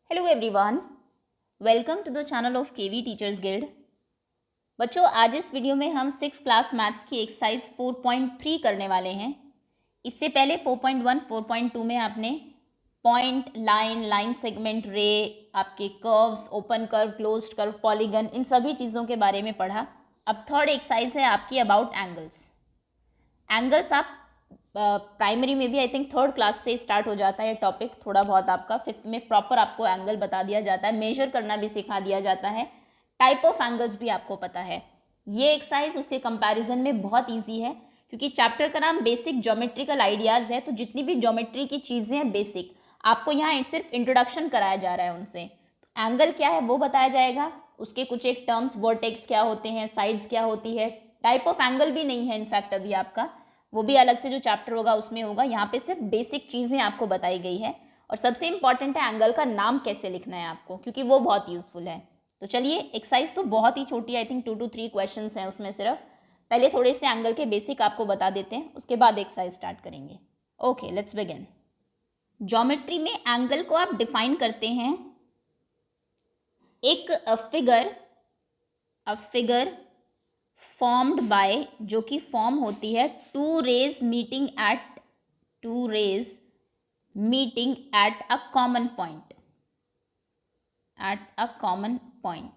Hello everyone, welcome to the channel of KV teachers guild. बच्चों, आज इस video में हम 6 क्लास मैथ्स की एक्सरसाइज 4.3 करने वाले हैं। इससे पहले 4.1, 4.2 में आपने point, line, line segment, ray, आपके curves, open curve, closed curve, polygon, इन सभी चीज़ों के बारे में पढ़ा। अब थर्ड एक्सरसाइज है आपकी अबाउट एंगल्स। एंगल्स आप प्राइमरी में भी आई थिंक थर्ड क्लास से स्टार्ट हो जाता है टॉपिक, थोड़ा बहुत आपका फिफ्थ में प्रॉपर आपको एंगल बता दिया जाता है, मेजर करना भी सिखा दिया जाता है, टाइप ऑफ एंगल्स भी आपको पता है। ये एक्सरसाइज उसके कंपैरिजन में बहुत इजी है क्योंकि चैप्टर का नाम बेसिक ज्योमेट्रिकल आइडियाज़ है, तो जितनी भी ज्योमेट्री की चीज़ें हैं बेसिक, आपको यहाँ सिर्फ इंट्रोडक्शन कराया जा रहा है उनसे। तो एंगल क्या है वो बताया जाएगा, उसके कुछ एक टर्म्स, वर्टेक्स क्या होते हैं, साइड्स क्या होती है, टाइप ऑफ एंगल भी नहीं है इनफैक्ट अभी आपका, वो भी अलग से जो चैप्टर होगा उसमें होगा। यहाँ पे सिर्फ बेसिक चीज़ें आपको बताई गई है और सबसे इंपॉर्टेंट है एंगल का नाम कैसे लिखना है आपको, क्योंकि वो बहुत यूजफुल है। तो चलिए, एक्सरसाइज तो बहुत ही छोटी, आई थिंक 2 to 3 क्वेश्चंस हैं उसमें सिर्फ। पहले थोड़े से एंगल के बेसिक आपको बता देते हैं, उसके बाद एक्सरसाइज स्टार्ट करेंगे। Okay, let's begin. ज्योमेट्री में एंगल को आप डिफाइन करते हैं एक फिगर फॉर्म्ड बाय, जो कि फॉर्म होती है two rays meeting at a common point,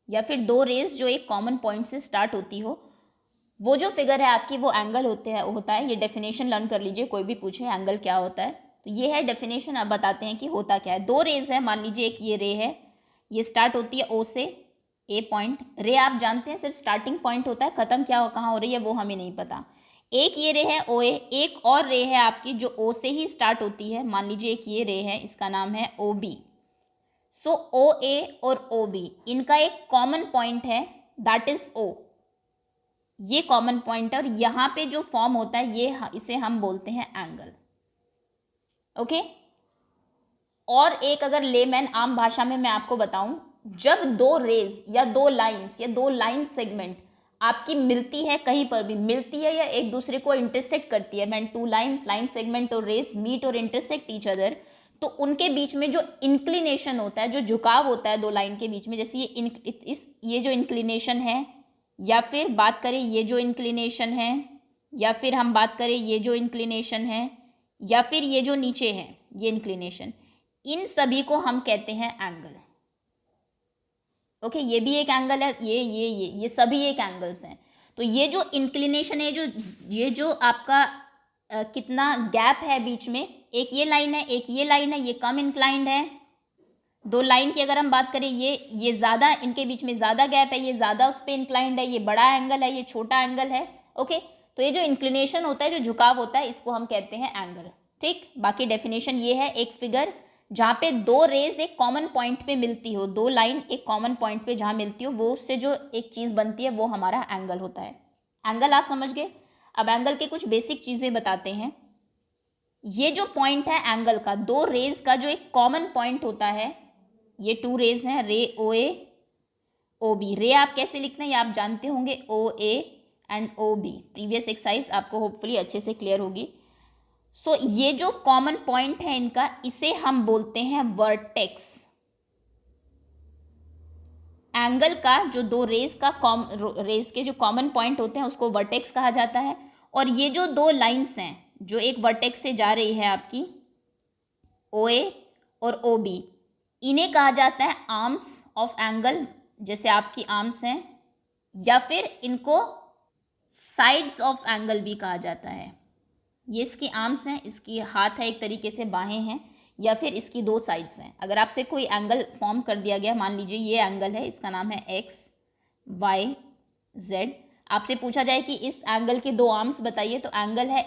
या फिर दो रेज जो एक कॉमन पॉइंट से स्टार्ट होती हो, वो जो फिगर है आपकी वो एंगल होता है। ये डेफिनेशन लर्न कर लीजिए, कोई भी पूछे एंगल क्या होता है तो ये है डेफिनेशन। अब बताते हैं कि होता क्या है। दो रेज है, मान लीजिए एक ये रे है, ये स्टार्ट होती है ओ से, ए पॉइंट। रे आप जानते हैं सिर्फ स्टार्टिंग पॉइंट होता है, खत्म कहाँ हो रही है वो हमें नहीं पता। एक ये रे है ओ ए, एक और रे है आपकी जो ओ से ही स्टार्ट होती है, मान लीजिए एक ये रे है, इसका नाम है ओ बी। सो ओ ए और ओ बी, इनका एक कॉमन पॉइंट है, दैट इज ओ। ये कॉमन पॉइंट है और यहाँ पे जो फॉर्म होता है इसे हम बोलते हैं एंगल। ओके। और एक अगर लेमैन आम भाषा में मैं आपको बताऊं, जब दो रेज या दो लाइंस या दो लाइन सेगमेंट आपकी मिलती है, कहीं पर भी मिलती है या एक दूसरे को इंटरसेक्ट करती है, when two lines, line segment और रेज मीट और इंटरसेक्ट ईच अदर, तो उनके बीच में जो इंक्लिनेशन होता है, जो झुकाव होता है दो लाइन के बीच में, जैसे ये जो इंक्लिनेशन है, या फिर बात करें ये जो इंक्लिनेशन है, या फिर हम बात करें ये जो इंक्लिनेशन है, या फिर ये जो नीचे है ये इंक्लिनेशन, इन सभी को हम कहते हैं एंगल। ओके, ये भी एक एंगल है, ये सभी एक एंगल्स हैं। तो ये जो इंक्लिनेशन है, ये जो आपका कितना गैप है बीच में, एक ये लाइन है, एक ये लाइन है, ये कम इंक्लाइंड है। दो लाइन की अगर हम बात करें, ये ज़्यादा, इनके बीच में ज़्यादा गैप है, ये ज़्यादा उस पर इंक्लाइंड है, ये बड़ा एंगल है, ये छोटा एंगल है। ओके, तो ये जो इंक्लिनेशन होता है, जो झुकाव होता है, इसको हम कहते हैं एंगल। ठीक, बाकी डेफिनेशन ये है, एक फिगर जहाँ पे दो रेज एक कॉमन पॉइंट पे मिलती हो, दो लाइन एक कॉमन पॉइंट पे जहाँ मिलती हो, वो उससे जो एक चीज़ बनती है वो हमारा एंगल होता है। एंगल आप समझ गए। अब एंगल के कुछ बेसिक चीज़ें बताते हैं। ये जो पॉइंट है एंगल का, दो रेज का जो एक कॉमन पॉइंट होता है, ये टू रेज हैं, रे ओ ए ओ बी। रे आप कैसे लिखते हैं ये आप जानते होंगे, O A and O B. Previous exercise आपको होपफुली अच्छे से क्लियर होगी। सो ये जो कॉमन पॉइंट है इनका, इसे हम बोलते हैं वर्टेक्स। एंगल का जो दो रेज के जो कॉमन पॉइंट होते हैं उसको वर्टेक्स कहा जाता है। और ये जो दो लाइंस हैं जो एक वर्टेक्स से जा रही है आपकी, ओ ए और ओ बी, इन्हें कहा जाता है आर्म्स ऑफ एंगल, जैसे आपकी आर्म्स हैं, या फिर इनको साइड्स ऑफ एंगल भी कहा जाता है। ये इसकी आर्म्स हैं, इसकी हाथ है, एक तरीके से बाहें हैं, या फिर इसकी दो साइड्स हैं। अगर आपसे कोई एंगल फॉर्म कर दिया गया, मान लीजिए ये एंगल है, इसका नाम है एक्स वाई जेड, आपसे पूछा जाए कि इस एंगल के दो आर्म्स बताइए, तो एंगल है,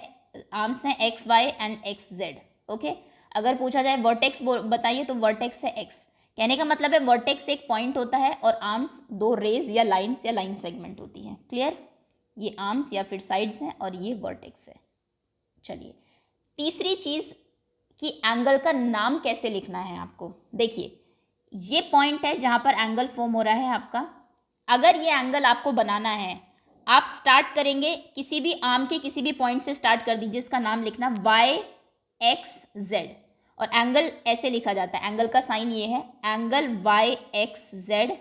आर्म्स हैं X Y and X Z. Okay, अगर पूछा जाए वर्टेक्स बताइए, तो वर्टेक्स है एक्स। कहने का मतलब है वर्टेक्स एक पॉइंट होता है और आर्म्स दो रेज या लाइन्स या लाइन सेगमेंट होती हैं। क्लियर, ये आर्म्स या फिर साइड्स हैं और ये वर्टेक्स है। चलिए, तीसरी चीज़ कि एंगल का नाम कैसे लिखना है आपको। देखिए, ये पॉइंट है जहाँ पर एंगल फॉर्म हो रहा है आपका। अगर ये एंगल आपको बनाना है, आप स्टार्ट करेंगे किसी भी आर्म के किसी भी पॉइंट से स्टार्ट कर दीजिए, इसका नाम लिखना वाई एक्स जेड, और एंगल ऐसे लिखा जाता है, एंगल का साइन ये है, एंगल वाई एक्स जेड,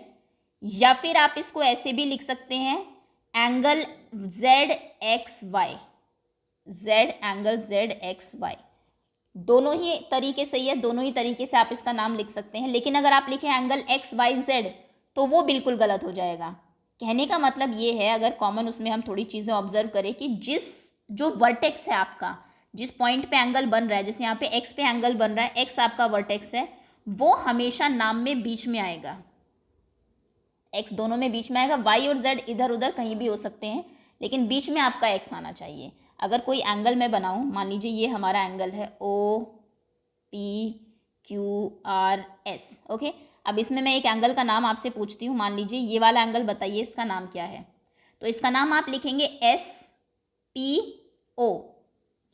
या फिर आप इसको ऐसे भी लिख सकते हैं, angle Z X Y, Z angle Z X Y. दोनों ही तरीके सही है, दोनों ही तरीके से आप इसका नाम लिख सकते हैं। लेकिन अगर आप लिखें एंगल एक्स वाई जेड तो वो बिल्कुल गलत हो जाएगा। कहने का मतलब ये है, अगर कॉमन उसमें हम थोड़ी चीज़ें ऑब्जर्व करें कि जो वर्टेक्स है आपका, जिस पॉइंट पे एंगल बन रहा है, जैसे यहाँ पे एक्स पे एंगल बन रहा है, एक्स आपका वर्टेक्स है, वो हमेशा नाम में बीच में आएगा, एक्स दोनों में बीच में आएगा। वाई और जेड इधर उधर कहीं भी हो सकते हैं, लेकिन बीच में आपका एक्स आना चाहिए। अगर कोई एंगल मैं बनाऊँ, मान लीजिए ये हमारा एंगल है O P Q R S, okay. अब इसमें मैं एक एंगल का नाम आपसे पूछती हूँ, मान लीजिए ये वाला एंगल बताइए इसका नाम क्या है। तो इसका नाम आप लिखेंगे एस पी ओ,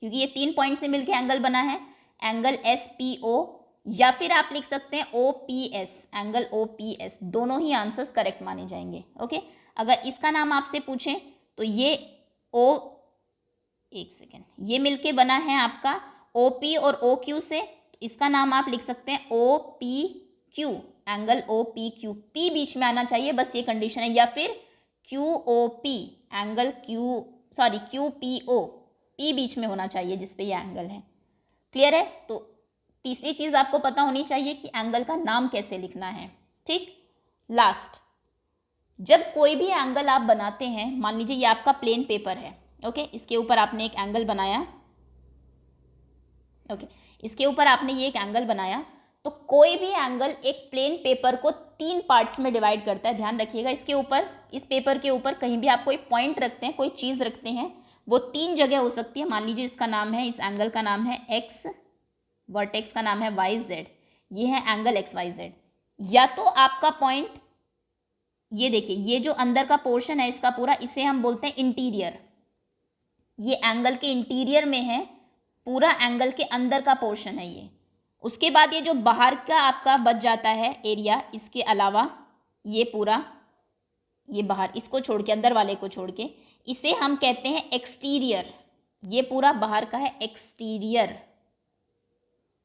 क्योंकि ये 3 पॉइंट से मिलकर एंगल बना है, एंगल एस पी ओ, या फिर आप लिख सकते हैं O P S, angle O P S. दोनों ही आंसर्स करेक्ट माने जाएंगे, ओके। अगर इसका नाम आपसे पूछें तो ये एक सेकेंड, ये मिलके बना है आपका ओ पी और ओ क्यू से, इसका नाम आप लिख सकते हैं O P Q, angle O P Q, P बीच में आना चाहिए, बस ये कंडीशन है। या फिर Q O P, angle Q P O, P बीच में होना चाहिए जिस पे ये एंगल है। क्लियर है? तो तीसरी चीज़ आपको पता होनी चाहिए कि एंगल का नाम कैसे लिखना है, ठीक। लास्ट, जब कोई भी एंगल आप बनाते हैं, मान लीजिए ये आपका प्लेन पेपर है, ओके, इसके ऊपर आपने एक एंगल बनाया, ओके, इसके ऊपर आपने ये एक एंगल बनाया, तो कोई भी एंगल एक प्लेन पेपर को 3 पार्ट्स में डिवाइड करता है। ध्यान रखिएगा, इसके ऊपर, इस पेपर के ऊपर कहीं भी आप कोई पॉइंट रखते हैं, कोई चीज़ रखते हैं, वो 3 जगह हो सकती है। मान लीजिए इसका नाम है, इस एंगल का नाम है एक्स, वर्टेक्स का नाम है वाई जेड, ये है एंगल एक्स वाई जेड। या तो आपका पॉइंट, ये देखिए, ये जो अंदर का पोर्शन है इसका पूरा, इसे हम बोलते हैं इंटीरियर, ये एंगल के इंटीरियर में है, पूरा एंगल के अंदर का पोर्शन है ये। उसके बाद ये जो बाहर का आपका बच जाता है एरिया, इसके अलावा ये पूरा, ये बाहर, इसको छोड़ के, अंदर वाले को छोड़ के, इसे हम कहते हैं एक्सटीरियर। ये पूरा बाहर का है एक्सटीरियर।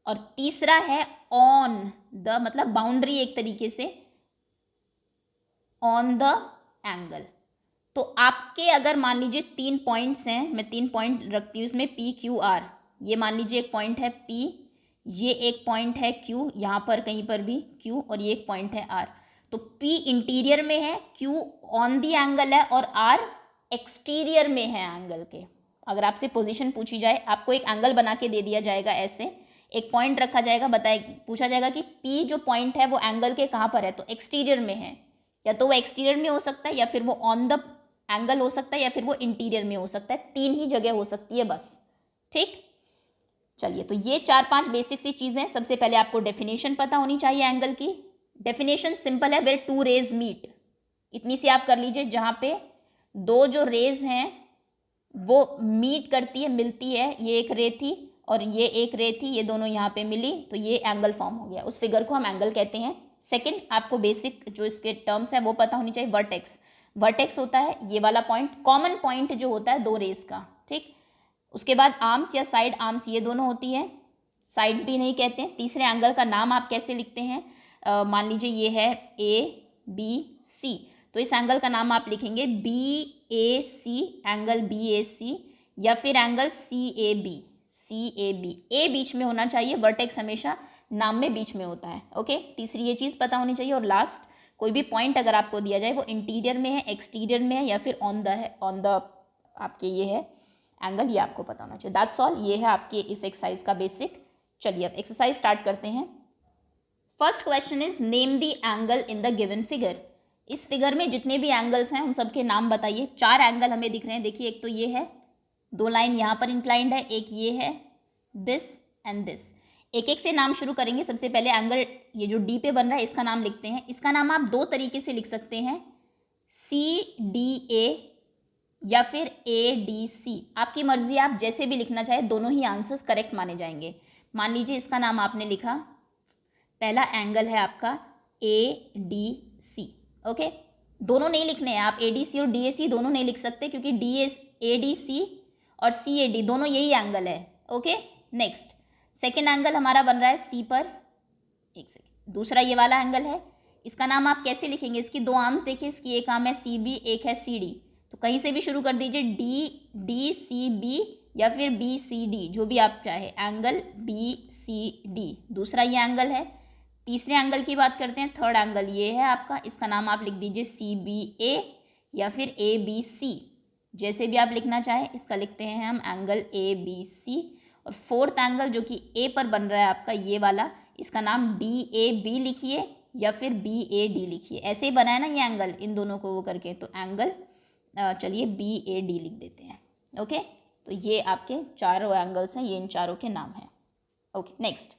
और तीसरा है ऑन द, मतलब बाउंड्री एक तरीके से, ऑन द एंगल। तो आपके अगर मान लीजिए 3 पॉइंट्स हैं, मैं 3 पॉइंट रखती हूँ इसमें, पी क्यू आर, ये मान लीजिए एक पॉइंट है पी, ये एक पॉइंट है क्यू, यहाँ पर कहीं पर भी क्यू, और ये एक पॉइंट है आर। तो पी इंटीरियर में है, क्यू ऑन दी एंगल है, और आर एक्सटीरियर में है एंगल के। अगर आपसे पोजीशन पूछी जाए, आपको एक एंगल बना के दे दिया जाएगा, ऐसे एक पॉइंट रखा जाएगा, पूछा जाएगा कि पी जो पॉइंट है वो एंगल के कहाँ पर है, तो एक्सटीरियर में है। या तो वो एक्सटीरियर में हो सकता है, या फिर वो ऑन द एंगल हो सकता है, या फिर वो इंटीरियर में हो सकता है। 3 ही जगह हो सकती है बस, ठीक। चलिए, तो ये 4-5 बेसिक सी चीज़ें। सबसे पहले आपको डेफिनेशन पता होनी चाहिए एंगल की। डेफिनेशन सिंपल है, वेयर 2 रेज मीट, इतनी सी आप कर लीजिए, जहाँ पे 2 जो रेज हैं वो मीट करती है, मिलती है। ये एक रे थी और ये एक रे थी, ये दोनों यहाँ पे मिली, तो ये एंगल फॉर्म हो गया। उस फिगर को हम एंगल कहते हैं। सेकंड, आपको बेसिक जो इसके टर्म्स है वो पता होनी चाहिए। वर्टेक्स, वर्टेक्स होता है ये वाला पॉइंट, कॉमन पॉइंट जो होता है 2 रेज का, ठीक। उसके बाद आर्म्स या साइड आर्म्स, ये दोनों होती है, साइड्स भी नहीं कहते हैं। तीसरे, एंगल का नाम आप कैसे लिखते हैं, मान लीजिए ये है ए बी सी, तो इस एंगल का नाम आप लिखेंगे B A C, angle B A C, या फिर angle C A B, C A B. A बीच में होना चाहिए, वर्टेक्स हमेशा नाम में बीच में होता है, ओके। तीसरी ये चीज़ पता होनी चाहिए। और लास्ट, कोई भी पॉइंट अगर आपको दिया जाए वो इंटीरियर में है, एक्सटीरियर में है, या फिर ऑन द है, ऑन द आपके ये है एंगल, ये आपको पता होना चाहिए। दैट्स ऑल, ये है आपके इस एक्सरसाइज का बेसिक। चलिए अब एक्सरसाइज स्टार्ट करते हैं। First question is name the angle in the given figure. इस फिगर में जितने भी एंगल्स हैं उन सबके नाम बताइए। 4 एंगल हमें दिख रहे हैं, देखिए, एक तो ये है, 2 लाइन यहाँ पर इंक्लाइंड है, एक ये है, दिस एंड दिस। एक एक से नाम शुरू करेंगे। सबसे पहले एंगल ये जो डी पे बन रहा है इसका नाम लिखते हैं। इसका नाम आप 2 तरीके से लिख सकते हैं, सी डी ए या फिर ए डी सी, आपकी मर्जी, आप जैसे भी लिखना चाहे, दोनों ही आंसर्स करेक्ट माने जाएंगे। मान लीजिए इसका नाम आपने लिखा, पहला एंगल है आपका ए डी सी, ओके। दोनों नहीं लिखने हैं आप, ए डी सी और डी ए सी दोनों नहीं लिख सकते, क्योंकि ए डी सी और सी ए डी दोनों यही एंगल है, ओके। नेक्स्ट, सेकेंड एंगल हमारा बन रहा है सी पर, एक सेकेंड, दूसरा ये वाला एंगल है, इसका नाम आप कैसे लिखेंगे, इसकी दो आर्म्स देखिए, इसकी एक आर्म है सी बी, एक है सी डी, तो कहीं से भी शुरू कर दीजिए, डी डी सी बी या फिर बी सी डी, जो भी आप चाहे, एंगल बी सी डी, दूसरा ये एंगल है। तीसरे एंगल की बात करते हैं, थर्ड एंगल ये है आपका, इसका नाम आप लिख दीजिए सी बी ए या फिर ए बी सी, जैसे भी आप लिखना चाहें, इसका लिखते हैं हम एंगल ए बी सी। और फोर्थ एंगल जो कि ए पर बन रहा है आपका ये वाला, इसका नाम डी ए बी लिखिए या फिर बी ए डी लिखिए, ऐसे ही बना है ना ये एंगल, इन दोनों को वो करके, तो एंगल चलिए बी ए डी लिख देते हैं। ओके, तो ये आपके चारों एंगल्स हैं, ये इन चारों के नाम हैं। Okay, next,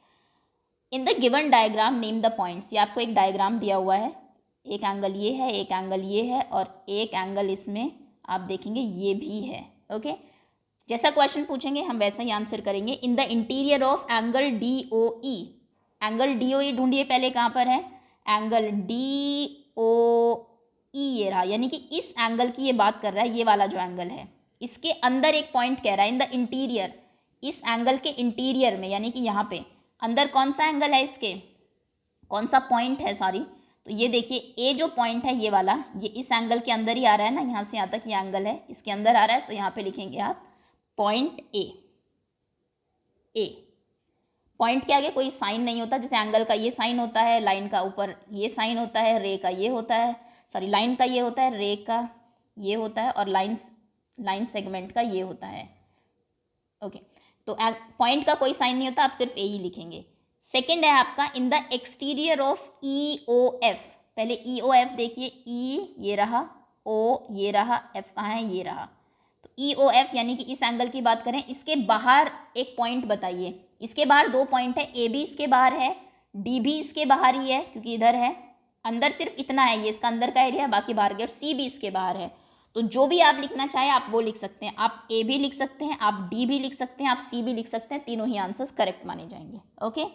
in the given diagram name the points, ये आपको एक डायग्राम दिया हुआ है, एक एंगल ये है, एक एंगल ये है, और एक एंगल इसमें आप देखेंगे ये भी है। ओके, जैसा क्वेश्चन पूछेंगे हम वैसा ही आंसर करेंगे। In the interior of angle D O E, angle D O E ढूंढिए पहले कहाँ पर है, एंगल डी ओ ई ये रहा, यानी कि इस एंगल की ये बात कर रहा है, ये वाला जो एंगल है, इसके अंदर एक पॉइंट कह रहा है, इन द इंटीरियर, इस एंगल के इंटीरियर में, यानी कि यहाँ पे अंदर कौन सा एंगल है, इसके कौन सा पॉइंट है, सॉरी, तो ये देखिए ए जो पॉइंट है ये वाला, ये इस एंगल के अंदर ही आ रहा है ना, यहाँ से यहाँ तक ये एंगल है, इसके अंदर आ रहा है, तो यहाँ पे लिखेंगे आप पॉइंट ए। ए पॉइंट के आगे कोई साइन नहीं होता, जैसे एंगल का ये साइन होता है, लाइन का ऊपर ये साइन होता है, रे का ये होता है, सॉरी लाइन का ये होता है, रे का ये होता है, और लाइन सेगमेंट का ये होता है। ओके, तो पॉइंट का कोई साइन नहीं होता, आप सिर्फ ए ही लिखेंगे। सेकेंड है आपका in the exterior of E O F, पहले ई ओ एफ देखिए, ई ये रहा, ओ ये रहा, एफ कहाँ है, ये रहा, तो ई ओ एफ यानी कि इस एंगल की बात करें, इसके बाहर एक पॉइंट बताइए, इसके बाहर दो पॉइंट है, ए भी इसके बाहर है, डी भी इसके बाहर ही है क्योंकि इधर है, अंदर सिर्फ इतना है, ये इसका अंदर का एरिया, बाकी बाहर गया, और सी भी इसके बाहर है, तो जो भी आप लिखना चाहे आप वो लिख सकते हैं, आप ए भी लिख सकते हैं, आप डी भी लिख सकते हैं, आप सी भी लिख सकते हैं, तीनों ही आंसर्स करेक्ट माने जाएंगे। ओके,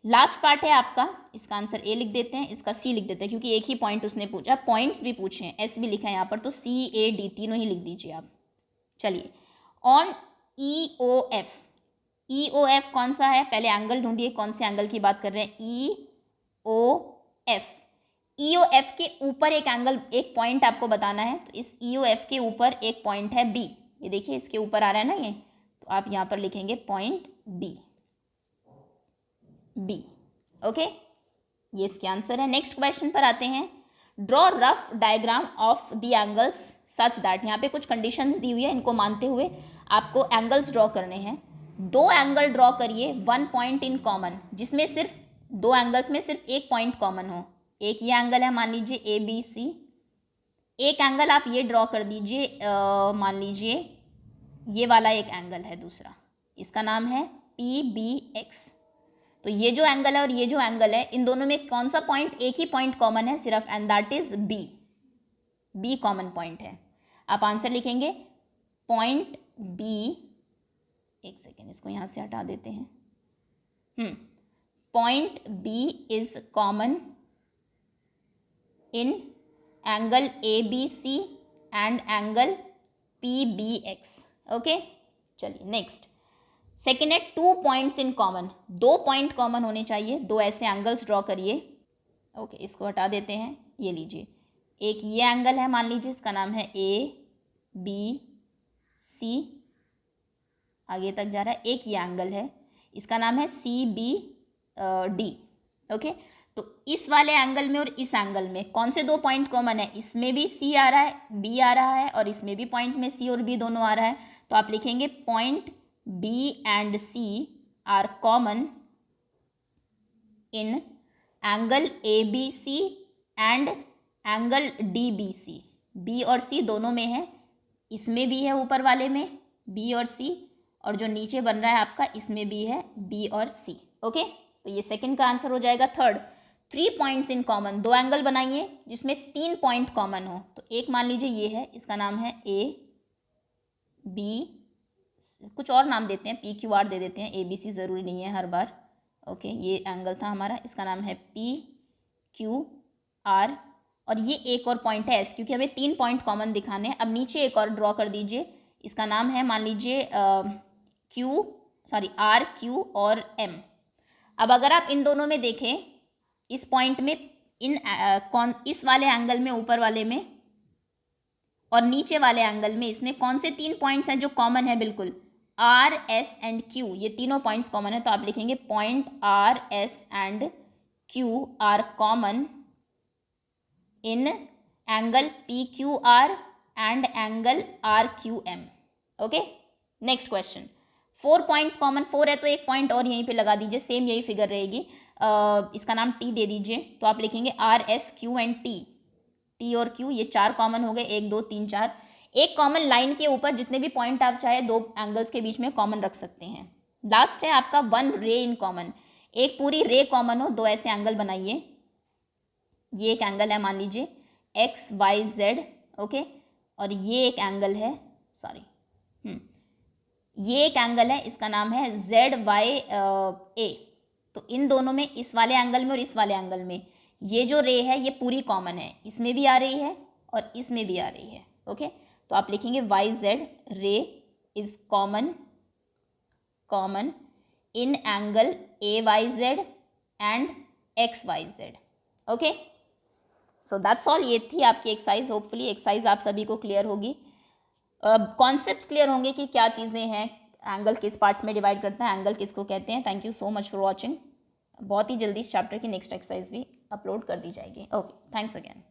लास्ट पार्ट है आपका, इसका आंसर ए लिख देते हैं, इसका सी लिख देते हैं, क्योंकि एक ही पॉइंट उसने पूछा, पॉइंट्स भी पूछे हैं, एस भी लिखा है यहाँ पर, तो सी ए डी तीनों ही लिख दीजिए आप। चलिए, on E O F, E O F कौन सा है, पहले एंगल ढूंढिए, कौन से एंगल की बात कर रहे हैं, ई O F, E O F के ऊपर एक एंगल, एक पॉइंट आपको बताना है, तो इस ई ओ एफ के ऊपर एक पॉइंट है बी, ये देखिए इसके ऊपर आ रहा है ना ये, तो आप यहाँ पर लिखेंगे पॉइंट बी, बी। ओके, ये इसके आंसर है। नेक्स्ट क्वेश्चन पर आते हैं, draw rough diagram of the angles such that, यहाँ पे कुछ कंडीशंस दी हुई है, इनको मानते हुए आपको एंगल्स ड्रॉ करने हैं। दो एंगल ड्रॉ करिए, वन पॉइंट इन कॉमन, जिसमें सिर्फ दो एंगल्स में सिर्फ एक पॉइंट कॉमन हो, एक ये एंगल है मान लीजिए ए बी सी, एक एंगल आप ये ड्रॉ कर दीजिए, मान लीजिए ये वाला एक एंगल है दूसरा, इसका नाम है पी बी एक्स, तो ये जो एंगल है और ये जो एंगल है, इन दोनों में कौन सा पॉइंट, एक ही पॉइंट कॉमन है सिर्फ, and that is B, B common point है। आप आंसर लिखेंगे पॉइंट बी, एक सेकेंड इसको यहाँ से हटा देते हैं, point B is common in angle A B C and angle P B X. Okay, चलिए नेक्स्ट, सेकेंड है टू पॉइंट्स इन कॉमन, दो पॉइंट कॉमन होने चाहिए, दो ऐसे एंगल्स ड्रॉ करिए। ओके, इसको हटा देते हैं, ये लीजिए, एक ये एंगल है मान लीजिए, इसका नाम है ए बी सी, आगे तक जा रहा है, एक ये एंगल है, इसका नाम है सी बी डी। ओके, तो इस वाले एंगल में और इस एंगल में कौन से दो पॉइंट कॉमन है, इसमें भी सी आ रहा है, बी आ रहा है, और इसमें भी पॉइंट में सी और बी दोनों आ रहा है, तो आप लिखेंगे point B and C are common in angle A B C and angle D B C, B और सी दोनों में है, इसमें भी है ऊपर वाले में बी और सी, और जो नीचे बन रहा है आपका इसमें भी है बी और सी। ओके, तो ये सेकंड का आंसर हो जाएगा। Third, three points in common, दो एंगल बनाइए जिसमें तीन पॉइंट कॉमन हो, तो एक मान लीजिए ये है, इसका नाम है ए बी, कुछ और नाम देते हैं, पी क्यू आर दे देते हैं, ए बी सी ज़रूरी नहीं है हर बार। ओके, ये एंगल था हमारा, इसका नाम है पी क्यू आर, और ये एक और पॉइंट है एस, क्योंकि हमें तीन पॉइंट कॉमन दिखाने हैं। अब नीचे एक और ड्रॉ कर दीजिए, इसका नाम है मान लीजिए क्यू सॉरी आर क्यू और एम। अब अगर आप इन दोनों में देखें, इस पॉइंट में इस वाले एंगल में, ऊपर वाले में और नीचे वाले एंगल में, इसमें कौन से 3 पॉइंट्स हैं जो कॉमन है? बिल्कुल आर एस एंड क्यू, ये तीनों पॉइंट्स कॉमन है। तो आप लिखेंगे point R S and Q R common in angle P Q R and angle R Q M. Okay, next question. 4 points common, 4 है तो एक पॉइंट और यहीं पे लगा दीजिए, सेम यही फिगर रहेगी। इसका नाम टी दे दीजिए। तो आप लिखेंगे R S Q and T, T और क्यू ये 4 कॉमन हो गए, 1 2 3 4। एक कॉमन लाइन के ऊपर जितने भी पॉइंट आप चाहे 2 एंगल्स के बीच में कॉमन रख सकते हैं। लास्ट है आपका 1 रे इन कॉमन, एक पूरी रे कॉमन हो, 2 ऐसे एंगल बनाइए। ये एक एंगल है, मान लीजिए एक्स वाई जेड, ओके, और ये एक एंगल है, सॉरी ये एक एंगल है, इसका नाम है जेड वाई ए। तो इन दोनों में, इस वाले एंगल में और इस वाले एंगल में, ये जो रे है ये पूरी कॉमन है, इसमें भी आ रही है और इसमें भी आ रही है। ओके, तो आप लिखेंगे Y Z ray is common in angle A Y Z and X Y Z. Okay, so that's all. ये थी आपकी एक्सरसाइज। होपफुली एक्सरसाइज आप सभी को क्लियर होगी, कॉन्सेप्ट्स क्लियर होंगे कि क्या चीज़ें हैं, एंगल किस पार्ट्स में डिवाइड करता है, एंगल किसको कहते हैं। Thank you so much for watching. बहुत ही जल्दी इस चैप्टर की नेक्स्ट एक्सरसाइज भी अपलोड कर दी जाएगी। Okay, thanks again.